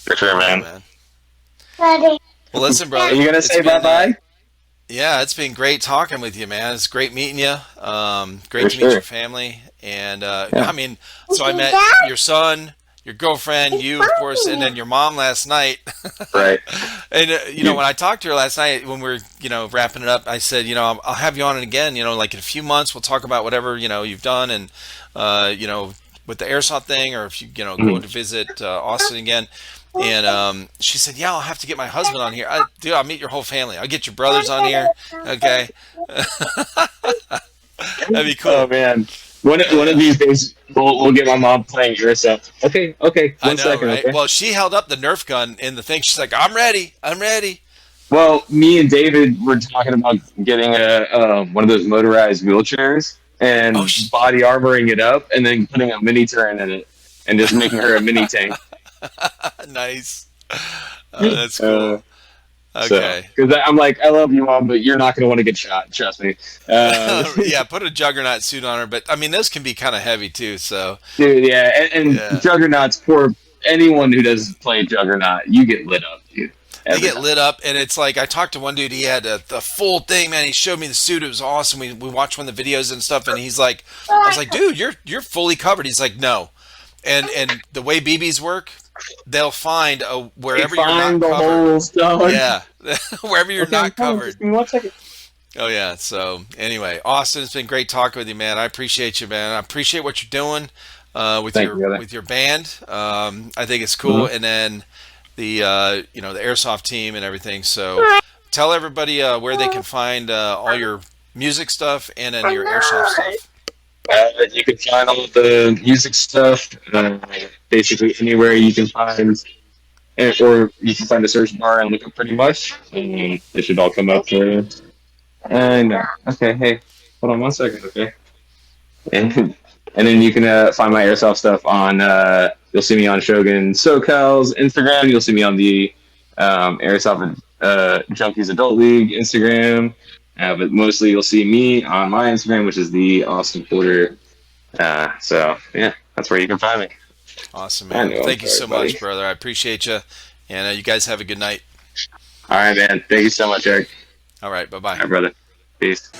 For sure, Cool, man. man. Well, listen, Are brother. you gonna It's say bye been bye? yeah, it's been great talking with you, man. It's great meeting you. For Great to meet your sure. family. And Yeah. I mean, so I met your son, your girlfriend, you, of course, and then your mom last night. Right. And You, when I talked to her last night when we were, wrapping it up, I said, I'll have you on again. Like in a few months, we'll talk about whatever you've done, and with the airsoft thing, or if you go mhm. to visit Austin again. And she said, "Yeah, I'll have to get my husband on here. Dude, I'll meet your whole family. I'll get your brothers on here. Okay, that'd be Oh cool." man. Oh One of yeah, these days we'll get my mom playing yourself. Okay, okay, I one know, second, right? okay. Well, she held up the Nerf gun in the thing. She's like, "I'm ready. I'm ready." Well, me and David were talking about getting a one of those motorized wheelchairs Oh, and body armoring it up, and then putting a mini turret in it, and just making her a mini tank. nice. That's Uh, cool. so, Okay. because I'm like, I love you, mom, but you're not going to want to get shot. Trust me. Yeah, put a juggernaut suit on her, but I mean, those can be kind of heavy too. So Dude, yeah, and yeah, Juggernauts, for anyone who doesn't play Juggernaut, you get lit up, dude, they every get time. lit up, and it's like I talked to one dude. He had the full thing, man. He showed me the suit. It was awesome. We watched one of the videos and stuff, and he's like, I was like, dude, you're fully covered. He's like, no. And the way BBs work, they'll find They wherever you're find not the covered. holes, dog. Yeah, wherever you're Okay, I'm not coming. covered. Just give me 1 second. Oh yeah. So anyway, Austin, it's been great talking with you, man. I appreciate you, man. I appreciate what you're doing Thank you, brother. with your band. I think it's cool, Mhm. and then the the airsoft team and everything. So tell everybody where they can find all your music stuff and then your airsoft stuff. You can find all of the music stuff basically anywhere you can find, or you can find a search bar and look up pretty much. And it should all come up for you. And okay, hey, hold on 1 second, okay? And and then you can find my airsoft stuff on. You'll see me on Shogun SoCal's Instagram. You'll see me on the Airsoft Junkies Adult League Instagram. But mostly you'll see me on my Instagram, which is the Austin Porter. So yeah, that's where you can find me. Awesome, I man. Well, know, I'm thank you sorry, so buddy. much, brother. I appreciate you, and you guys have a good night. All right, man. Thank you so much, Eric. All right, bye All bye. right, brother. Peace.